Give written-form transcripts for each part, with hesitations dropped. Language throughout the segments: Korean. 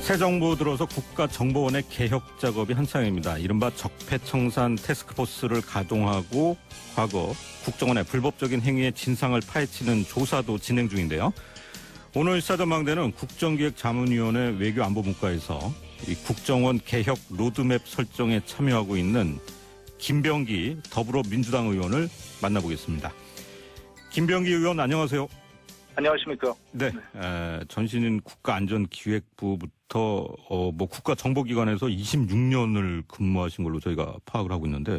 새 정부 들어서 국가정보원의 개혁 작업이 한창입니다. 이른바 적폐청산 태스크포스를 가동하고 과거 국정원의 불법적인 행위의 진상을 파헤치는 조사도 진행 중인데요. 오늘 시사전망대는 국정기획자문위원회 외교안보문과에서 이 국정원 개혁 로드맵 설정에 참여하고 있는 김병기 더불어민주당 의원을 만나보겠습니다. 김병기 의원 안녕하세요. 안녕하십니까. 네, 전신인 국가안전기획부부터 국가정보기관에서 26년을 근무하신 걸로 저희가 파악을 하고 있는데,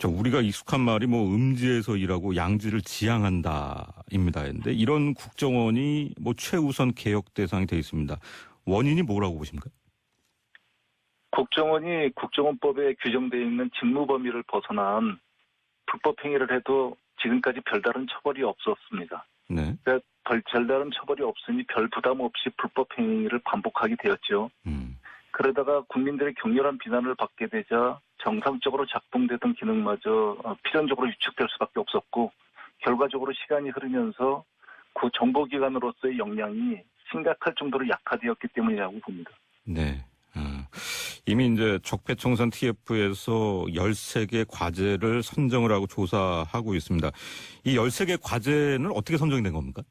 우리가 익숙한 말이 음지에서 일하고 양지를 지향한다입니다. 근데 이런 국정원이 최우선 개혁 대상이 되어 있습니다. 원인이 뭐라고 보십니까? 국정원이 국정원법에 규정되어 있는 직무 범위를 벗어난 불법 행위를 해도 지금까지 별다른 처벌이 없었습니다. 네. 그러니까 별다른 처벌이 없으니 별 부담 없이 불법 행위를 반복하게 되었죠. 그러다가 국민들의 격렬한 비난을 받게 되자 정상적으로 작동되던 기능마저 필연적으로 위축될 수밖에 없었고, 결과적으로 시간이 흐르면서 그 정보기관으로서의 역량이 심각할 정도로 약화되었기 때문이라고 봅니다. 네. 이미 이제 적폐청산 TF에서 13개 과제를 선정을 하고 조사하고 있습니다. 이 13개 과제는 어떻게 선정이 된 겁니까?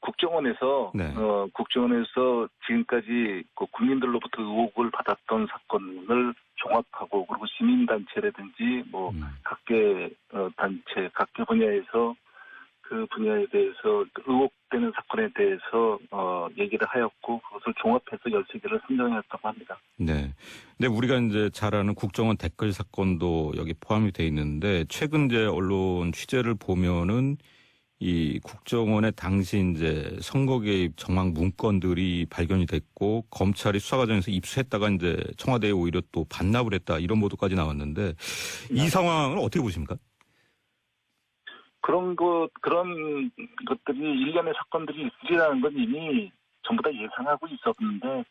국정원에서, 네. 국정원에서 지금까지 국민들로부터 의혹을 받았던 사건을 종합하고, 그리고 시민단체라든지, 각계 단체, 각계 분야에서 그 분야에 대해서 의혹되는 사건에 대해서 얘기를 하였고, 그것을 종합해서 13개를 선정했다고 합니다. 네. 근데 우리가 이제 잘 아는 국정원 댓글 사건도 여기 포함이 돼 있는데, 최근 이제 언론 취재를 보면은 이 국정원의 당시 이제 선거 개입 정황 문건들이 발견이 됐고, 검찰이 수사 과정에서 입수했다가 이제 청와대에 오히려 또 반납을 했다, 이런 보도까지 나왔는데, 이 상황을 어떻게 보십니까? 그런 것들이 일련의 사건들이 있으리라는 건 이미 전부 다 예상하고 있었는데,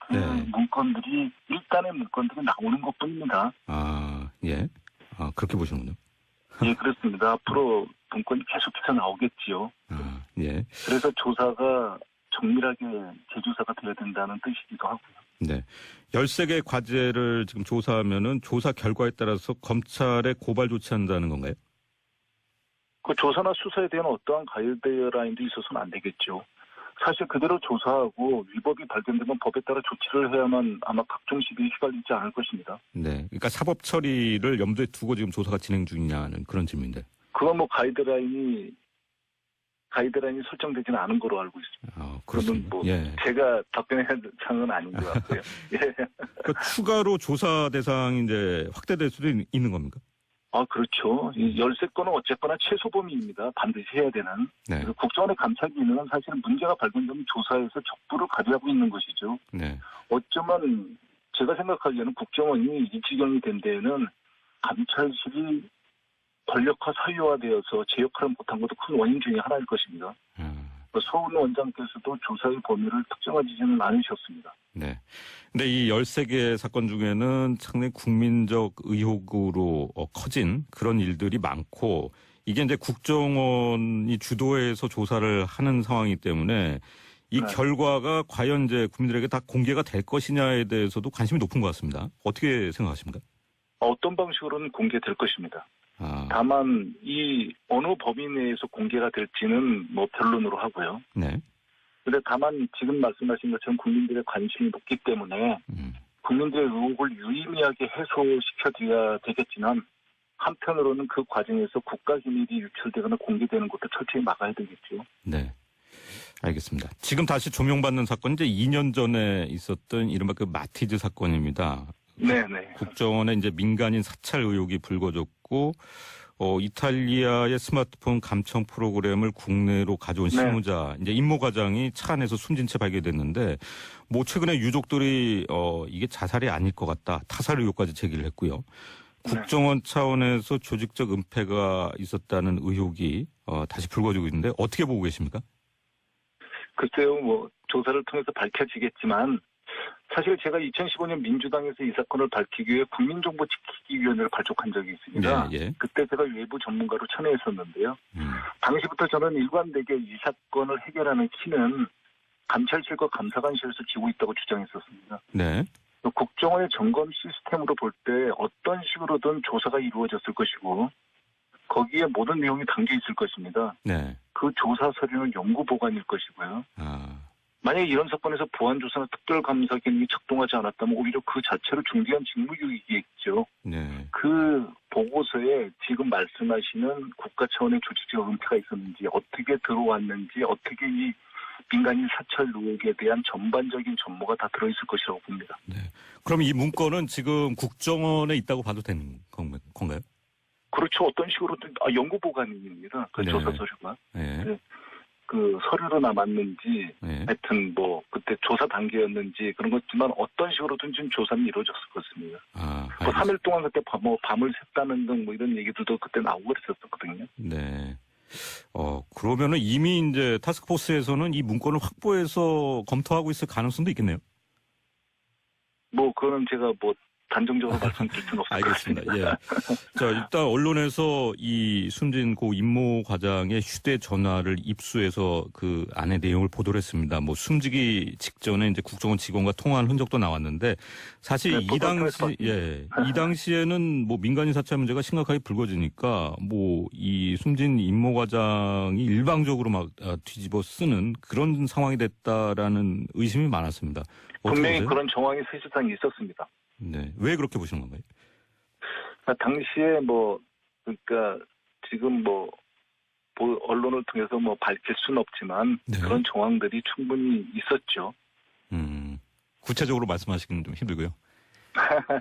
문건들이, 일단의 문건들이 나오는 것 뿐입니다. 예. 그렇게 보시는군요. 예, 그렇습니다. 앞으로 문건이 계속해서 나오겠지요. 예. 그래서 조사가 정밀하게 재조사가 되어야 된다는 뜻이기도 하고요. 네. 13개 과제를 지금 조사하면은 조사 결과에 따라서 검찰에 고발 조치한다는 건가요? 그 조사나 수사에 대한 어떠한 가이드라인도 있어서는 안 되겠죠. 사실 그대로 조사하고 위법이 발견되면 법에 따라 조치를 해야만 아마 각종 시비에 휘갈리지 않을 것입니다. 네. 그러니까 사법 처리를 염두에 두고 지금 조사가 진행 중이냐는 그런 질문인데. 그건 가이드라인이 설정되지는 않은 거로 알고 있습니다. 그렇습니다. 그러면 제가 답변해야 할 상은 아닌 것 같고요. 예. 그러니까 추가로 조사 대상이 이제 확대될 수도 있는 겁니까? 그렇죠. 13건은 어쨌거나 최소 범위입니다. 반드시 해야 되는. 네. 국정원의 감찰 기능은 사실은 문제가 발견되면 조사해서 족부를 가져가고 있는 것이죠. 네. 어쩌면 제가 생각하기에는 국정원이 이 지경이 된 데에는 감찰실이 권력화 사유화되어서 제 역할을 못한 것도 큰 원인 중에 하나일 것입니다. 서울 원장께서도 조사의 범위를 특정하지는 않으셨습니다. 네. 근데 이 13개 사건 중에는 상당히 국민적 의혹으로 커진 그런 일들이 많고, 이게 이제 국정원이 주도해서 조사를 하는 상황이기 때문에 이 결과가 과연 이제 국민들에게 다 공개가 될 것이냐에 대해서도 관심이 높은 것 같습니다. 어떻게 생각하십니까? 어떤 방식으로는 공개될 것입니다. 다만 이 어느 범위 내에서 공개가 될지는 변론으로 하고요. 네. 그런데 다만 지금 말씀하신 것처럼 국민들의 관심이 높기 때문에 국민들의 의혹을 유의미하게 해소시켜드려야 되겠지만, 한편으로는 그 과정에서 국가 기밀이 유출되거나 공개되는 것도 철저히 막아야 되겠죠. 네. 알겠습니다. 지금 다시 조명받는 사건은 이제 2년 전에 있었던 이른바 마티즈 사건입니다. 네네. 국정원의 이제 민간인 사찰 의혹이 불거졌고, 이탈리아의 스마트폰 감청 프로그램을 국내로 가져온 실무자, 이제 임모 과장이 차 안에서 숨진 채 발견됐는데, 최근에 유족들이, 이게 자살이 아닐 것 같다, 타살 의혹까지 제기를 했고요. 국정원 차원에서 조직적 은폐가 있었다는 의혹이, 다시 불거지고 있는데, 어떻게 보고 계십니까? 글쎄요, 조사를 통해서 밝혀지겠지만, 사실 제가 2015년 민주당에서 이 사건을 밝히기 위해 국민정보지키기위원회를 발족한 적이 있습니다. 예. 그때 제가 외부 전문가로 참여했었는데요. 당시부터 저는 일관되게 이 사건을 해결하는 키는 감찰실과 감사관실에서 지고 있다고 주장했었습니다. 네. 국정원의 점검 시스템으로 볼 때 어떤 식으로든 조사가 이루어졌을 것이고 거기에 모든 내용이 담겨 있을 것입니다. 네. 그 조사 서류는 연구 보관일 것이고요. 만약에 이런 사건에서 보안조사나 특별감사 기능이 작동하지 않았다면 오히려 그 자체로 중대한 직무유기겠죠. 네. 그 보고서에 지금 말씀하시는 국가 차원의 조직적 은폐가 있었는지, 어떻게 들어왔는지, 어떻게 이 민간인 사찰 의혹에 대한 전반적인 전모가 다 들어있을 것이라고 봅니다. 네. 그럼 이 문건은 지금 국정원에 있다고 봐도 되는 건가요? 그렇죠. 어떤 식으로든 연구 보관입니다. 그 네. 조사 서류가. 네. 네. 그 서류로 남았는지, 네. 하여튼 뭐 그때 조사 단계였는지 그런 것지만 어떤 식으로든 지금 조사는 이루어졌을 것입니다. 뭐 3일 동안 그때 밤을 샜다는 등 뭐 이런 얘기들도 그때 나오고 그랬었거든요. 네. 그러면은 이미 이제 타스크포스에서는 이 문건을 확보해서 검토하고 있을 가능성도 있겠네요. 뭐 그거는 제가 뭐 단정적으로 말씀드릴 수는 없을 것 알겠습니다. 같습니다. 예. 자, 일단 언론에서 이 숨진 고 임모 과장의 휴대전화를 입수해서 그 안에 내용을 보도를 했습니다. 뭐 숨지기 직전에 이제 국정원 직원과 통화한 흔적도 나왔는데 사실 네, 이 당시에는 뭐 민간인 사찰 문제가 심각하게 불거지니까 뭐 이 숨진 임모 과장이 일방적으로 막 뒤집어 쓰는 그런 상황이 됐다라는 의심이 많았습니다. 분명히 보세요? 그런 정황이 사실상 있었습니다. 네. 왜 그렇게 보시는 건가요? 당시에 그러니까 지금 언론을 통해서 밝힐 수는 없지만 네. 그런 정황들이 충분히 있었죠. 구체적으로 말씀하시기는 좀 힘들고요.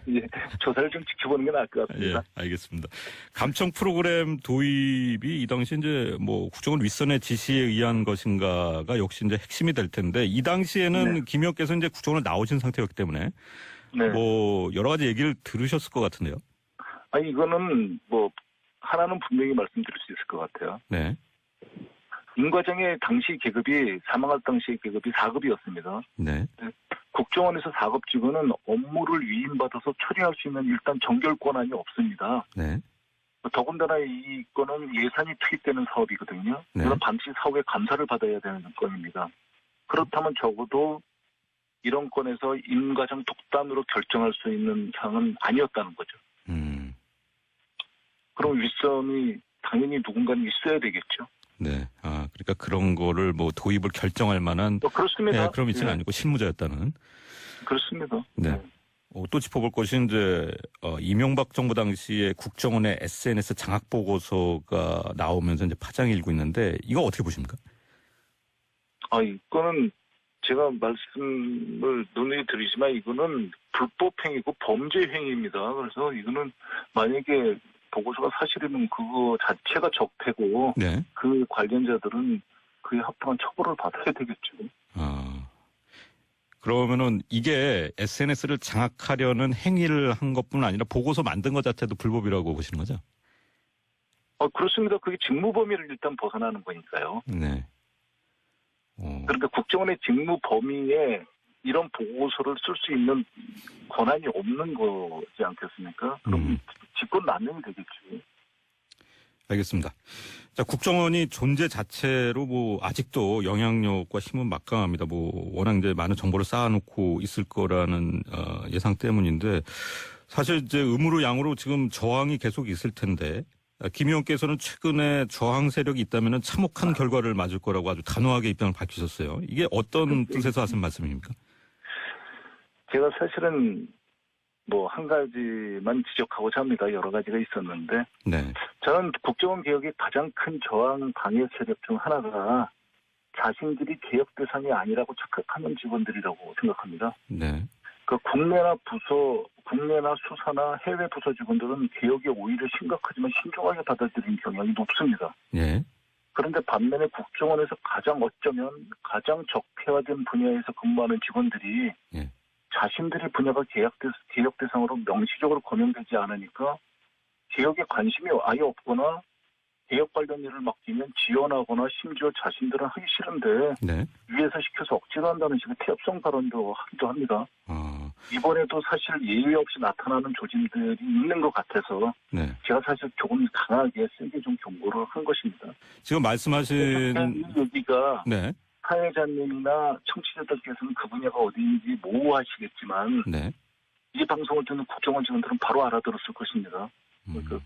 예, 조사를 좀 지켜보는 게 나을 것 같습니다. 예, 알겠습니다. 감청 프로그램 도입이 이 당시 이제 뭐 국정원 윗선의 지시에 의한 것인가가 역시 이제 핵심이 될 텐데 이 당시에는 네. 김 의원께서 이제 국정원을 나오신 상태였기 때문에 네. 뭐 여러 가지 얘기를 들으셨을 것 같은데요. 이거는 하나는 분명히 말씀드릴 수 있을 것 같아요. 네. 임 과장의 당시 계급이 사망할 당시의 계급이 4급이었습니다. 네. 국정원에서 4급 직원은 업무를 위임받아서 처리할 수 있는 일단 정결 권한이 없습니다. 네. 더군다나 이 건은 예산이 투입되는 사업이거든요. 네. 그래서 반드시 사후에 감사를 받아야 되는 건입니다. 그렇다면 적어도 이런 건에서 임 과장 독단으로 결정할 수 있는 사항은 아니었다는 거죠. 그럼 윗선이 당연히 누군가는 있어야 되겠죠. 네. 그러니까 그런 거를 뭐 도입을 결정할 만한 그렇습니다. 네, 그런 위치는 아니고 실무자였다는. 그렇습니다. 네. 또 짚어볼 것이 이제 이명박 정부 당시에 국정원의 SNS 장악 보고서가 나오면서 이제 파장이 일고 있는데 이거 어떻게 보십니까? 이거는 제가 말씀을 논의 드리지만 이거는 불법 행위고 범죄 행위입니다. 그래서 이거는 만약에 보고서가 사실이면 그거 자체가 적폐고 네. 그 관련자들은 그에 합당한 처벌을 받아야 되겠죠. 그러면은 이게 SNS를 장악하려는 행위를 한 것뿐 아니라 보고서 만든 것 자체도 불법이라고 보시는 거죠? 그렇습니다. 그게 직무 범위를 일단 벗어나는 거니까요. 네. 그러니까 국정원의 직무 범위에 이런 보고서를 쓸 수 있는 권한이 없는 거지 않겠습니까? 그럼 직권 남용이 되겠죠. 알겠습니다. 자, 국정원이 존재 자체로 뭐 아직도 영향력과 힘은 막강합니다. 뭐 워낙 이제 많은 정보를 쌓아놓고 있을 거라는 예상 때문인데 사실 이제 음으로 양으로 지금 저항이 계속 있을 텐데 김 의원께서는 최근에 저항 세력이 있다면 참혹한 결과를 맞을 거라고 아주 단호하게 입장을 밝히셨어요. 이게 어떤 뜻에서 하신 말씀입니까? 제가 사실은 한 가지만 지적하고자 합니다. 여러 가지가 있었는데. 네. 저는 국정원 개혁의 가장 큰 저항 방해 세력 중 하나가 자신들이 개혁 대상이 아니라고 착각하는 직원들이라고 생각합니다. 네. 국내나 수사나 해외 부서 직원들은 개혁에 오히려 심각하지만 신중하게 받아들이는 경향이 높습니다. 네. 그런데 반면에 국정원에서 어쩌면 가장 적폐화된 분야에서 근무하는 직원들이 네. 자신들의 분야가 개혁 대상으로 명시적으로 거명되지 않으니까 개혁에 관심이 아예 없거나 개혁 관련 일을 맡기면 지원하거나 심지어 자신들은 하기 싫은데 네. 위에서 시켜서 억지로 한다는 식의 태엽성 발언도 하기도 합니다. 이번에도 사실 예외 없이 나타나는 조짐들이 있는 것 같아서 네. 제가 사실 조금 강하게 세게 좀 경고를 한 것입니다. 지금 말씀하신 이 얘기가 네. 사회자님이나 청취자들께서는 그 분야가 어디인지 모호하시겠지만 네. 이 방송을 듣는 국정원 직원들은 바로 알아들었을 것입니다.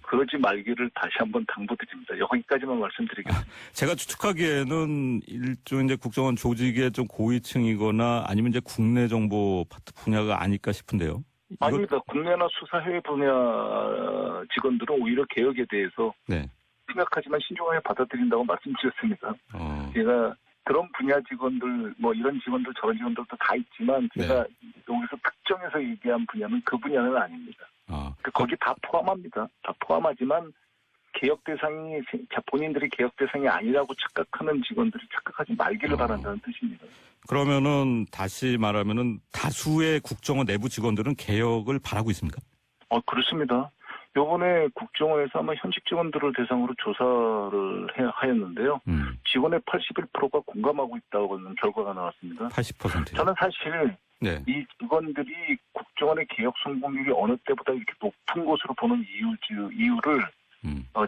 그러지 말기를 다시 한번 당부드립니다. 여기까지만 말씀드리겠습니다. 제가 추측하기에는 일종 이제 국정원 조직의 좀 고위층이거나 아니면 이제 국내 정보 파트 분야가 아닐까 싶은데요. 아닙니다. 국내나 수사 해외 분야 직원들은 오히려 개혁에 대해서 네. 심각하지만 신중하게 받아들인다고 말씀드렸습니다. 제가 그런 분야 직원들, 뭐 이런 직원들 저런 직원들도 다 있지만 제가 여기서 특정해서 얘기한 분야는 그 분야는 아닙니다. 거기 다 포함합니다. 다 포함하지만 개혁 대상이 본인들이 개혁 대상이 아니라고 착각하는 직원들이 착각하지 말기를 바란다는 뜻입니다. 그러면은 다시 말하면은 다수의 국정원 내부 직원들은 개혁을 바라고 있습니까? 그렇습니다. 요번에 국정원에서 아마 현직 직원들을 대상으로 조사를 하였는데요. 직원의 81%가 공감하고 있다고 하는 결과가 나왔습니다. 80%요? 저는 사실 이 직원들이 국정원의 개혁 성공률이 어느 때보다 이렇게 높은 것으로 보는 이유를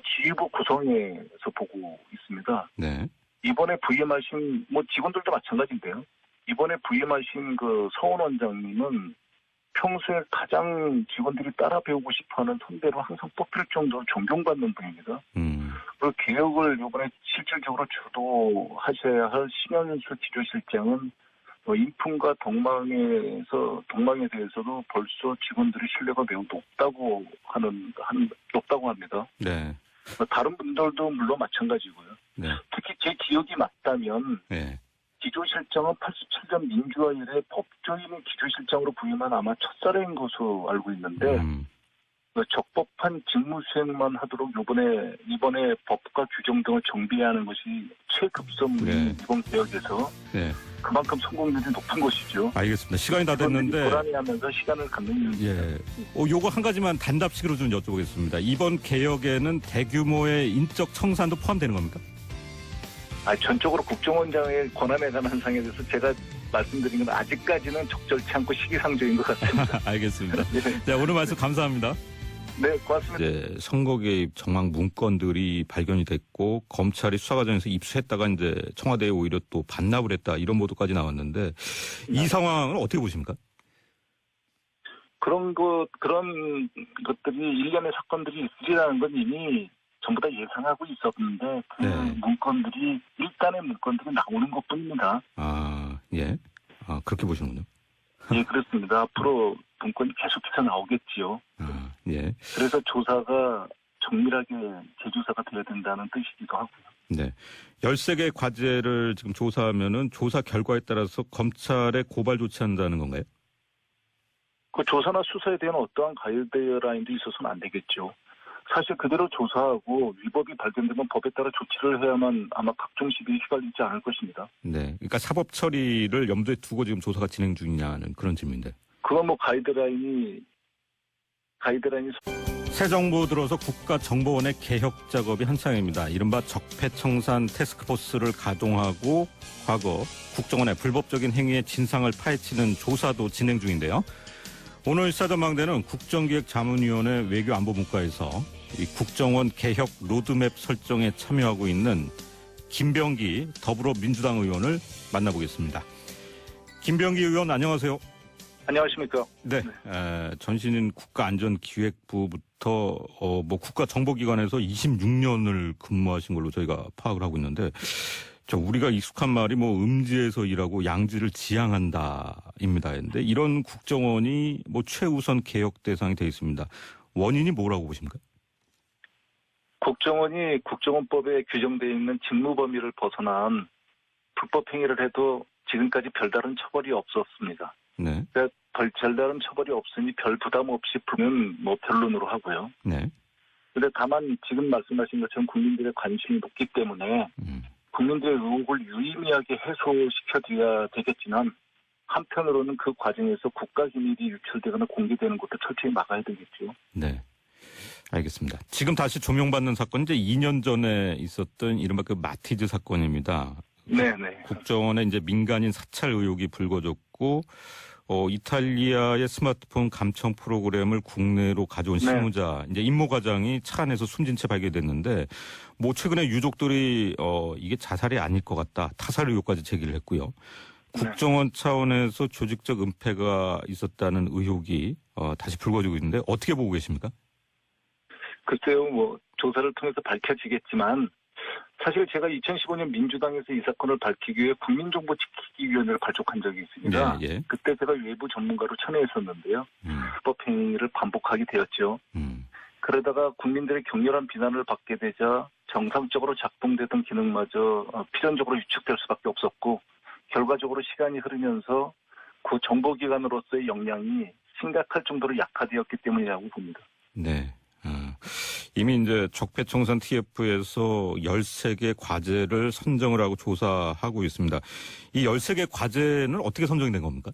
지휘부 구성에서 보고 있습니다. 네. 이번에 부임하신 직원들도 마찬가지인데요. 이번에 부임하신 그 서원 원장님은 평소에 가장 직원들이 따라 배우고 싶어하는 선배로 항상 뽑힐 정도로 존경받는 분입니다. 그리고 개혁을 이번에 실질적으로 주도하셔야 할 심현수 기조실장은 인품과 동망에 대해서도 벌써 직원들의 신뢰가 매우 높다고 합니다. 네. 다른 분들도 물론 마찬가지고요. 네. 특히 제 기억이 맞다면 기조실장은 87년 민주화 이래 법조인 기조실장으로 부임한 아마 첫사례인 것으로 알고 있는데 적법한 직무 수행만 하도록 이번에 법과 규정 등을 정비하는 것이 최급선무인 이번 개혁에서 그만큼 성공률이 높은 것이죠. 알겠습니다. 시간이 다 됐는데 불안해하면서 시간을 갖는 이유입니다. 요거 한 가지만 단답식으로 좀 여쭤보겠습니다. 이번 개혁에는 대규모의 인적 청산도 포함되는 겁니까? 전적으로 국정원장의 권한에 관한 사항에 대해서 제가 말씀드린 건 아직까지는 적절치 않고 시기상조인 것 같습니다. 알겠습니다. 자, 오늘 말씀 감사합니다. 네, 고맙습니다. 이제 선거 개입 정황 문건들이 발견이 됐고 검찰이 수사 과정에서 입수했다가 이제 청와대에 오히려 또 반납을 했다 이런 보도까지 나왔는데 이 상황을 어떻게 보십니까? 그런 것들이 일련의 사건들이 있으리라는 건 이미 전부 다 예상하고 있었는데 일단의 문건들이 나오는 것뿐입니다. 그렇게 보시는군요. 예, 그렇습니다. 앞으로 문건이 계속해서 나오겠지요. 그래서 조사가 정밀하게 재조사가 돼야 된다는 뜻이기도 하고요. 네. 13개 과제를 지금 조사하면은 조사 결과에 따라서 검찰에 고발 조치한다는 건가요? 그 조사나 수사에 대한 어떠한 가이드라인도 있어서는 안 되겠죠. 사실 그대로 조사하고 위법이 발견되면 법에 따라 조치를 해야만 아마 각종 시비에 휘갈리지 않을 것입니다. 네. 그러니까 사법 처리를 염두에 두고 지금 조사가 진행 중이냐는 그런 질문인데. 그건 가이드라인이 새 정부 들어서 국가정보원의 개혁 작업이 한창입니다. 이른바 적폐청산 태스크포스를 가동하고 과거 국정원의 불법적인 행위의 진상을 파헤치는 조사도 진행 중인데요. 오늘 시사전망대는 국정기획자문위원회 외교안보문과에서 이 국정원 개혁 로드맵 설정에 참여하고 있는 김병기 더불어민주당 의원을 만나보겠습니다. 김병기 의원 안녕하세요. 안녕하십니까. 네. 전신인 국가안전기획부부터 국가정보기관에서 26년을 근무하신 걸로 저희가 파악을 하고 있는데 우리가 익숙한 말이 음지에서 일하고 양지를 지향한다입니다. 그런데 이런 국정원이 최우선 개혁 대상이 되어 있습니다. 원인이 뭐라고 보십니까? 국정원이 국정원법에 규정되어 있는 직무 범위를 벗어난 불법 행위를 해도 지금까지 별다른 처벌이 없었습니다. 네. 그러니까 별다른 처벌이 없으니 별 부담 없이 부르면 변론으로 하고요. 네. 그런데 다만 지금 말씀하신 것처럼 국민들의 관심이 높기 때문에 국민들의 의혹을 유의미하게 해소시켜드려야 되겠지만 한편으로는 그 과정에서 국가기밀이 유출되거나 공개되는 것도 철저히 막아야 되겠죠. 네. 알겠습니다. 지금 다시 조명받는 사건은 이제 2년 전에 있었던 이른바 마티즈 사건입니다. 네네. 국정원의 이제 민간인 사찰 의혹이 불거졌고, 이탈리아의 스마트폰 감청 프로그램을 국내로 가져온 네. 실무자, 이제 임모 과장이 차 안에서 숨진 채 발견됐는데, 뭐 최근에 유족들이 이게 자살이 아닐 것 같다, 타살 의혹까지 제기를 했고요. 국정원 차원에서 조직적 은폐가 있었다는 의혹이 다시 불거지고 있는데 어떻게 보고 계십니까? 글쎄요, 뭐 조사를 통해서 밝혀지겠지만 사실 제가 2015년 민주당에서 이 사건을 밝히기 위해 국민정보지키기위원회를 발족한 적이 있습니다. 예, 예. 그때 제가 외부 전문가로 참여했었는데요. 불법 행위를 반복하게 되었죠. 그러다가 국민들의 격렬한 비난을 받게 되자 정상적으로 작동되던 기능마저 필연적으로 위축될 수밖에 없었고, 결과적으로 시간이 흐르면서 그 정보기관으로서의 역량이 심각할 정도로 약화되었기 때문이라고 봅니다. 네. 이미 이제 적폐청산 TF에서 13개 과제를 선정을 하고 조사하고 있습니다. 이 13개 과제는 어떻게 선정이 된 겁니까?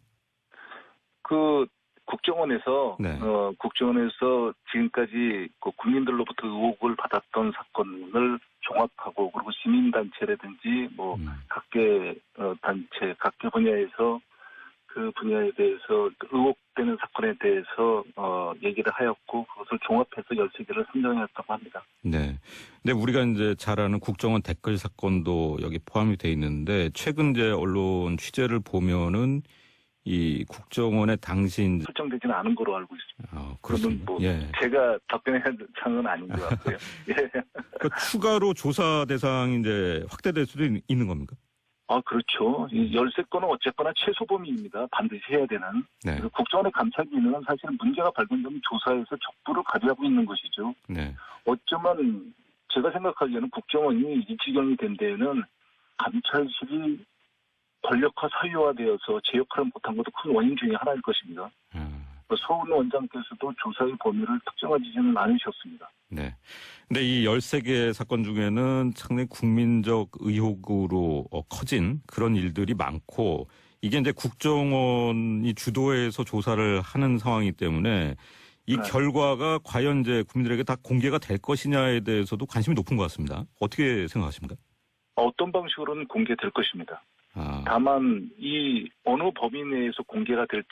국정원에서 네. 국정원에서 지금까지 그 국민들로부터 의혹을 받았던 사건을 종합하고, 그리고 시민단체라든지 뭐 각계 단체, 각계 분야에서 그 분야에 대해서 의혹되는 사건에 대해서 얘기를 하였고, 그것을 종합해서 13개를 선정했다고 합니다. 네. 근데 우리가 이제 잘 아는 국정원 댓글 사건도 여기 포함이 돼 있는데, 최근 이제 언론 취재를 보면은 이 국정원의 당시 설정되지는 않은 거로 알고 있습니다. 그렇습니다. 뭐 예. 제가 답변할 상은 아닌 것 같고요. 예. 그 추가로 조사 대상이 이제 확대될 수도 있는 겁니까? 그렇죠. 이 13건은 어쨌거나 최소 범위입니다. 반드시 해야 되는. 네. 그래서 국정원의 감찰 기능은 사실 문제가 발견되면 조사해서 족부를 가져가고 있는 것이죠. 네. 어쩌면 제가 생각하기에는 국정원이 이 지경이 된 데에는 감찰실이 권력화 사유화되어서 제 역할을 못한 것도 큰 원인 중에 하나일 것입니다. 서훈 원장께서도 조사의 범위를 특정하지는 않으셨습니다. 네. 근데 이 13개 사건 중에는 상당히 국민적 의혹으로 커진 그런 일들이 많고, 이게 이제 국정원이 주도해서 조사를 하는 상황이기 때문에 이 결과가 과연 이제 국민들에게 다 공개가 될 것이냐에 대해서도 관심이 높은 것 같습니다. 어떻게 생각하십니까? 어떤 방식으로는 공개될 것입니다. 다만 이 어느 범위 내에서 공개가 될지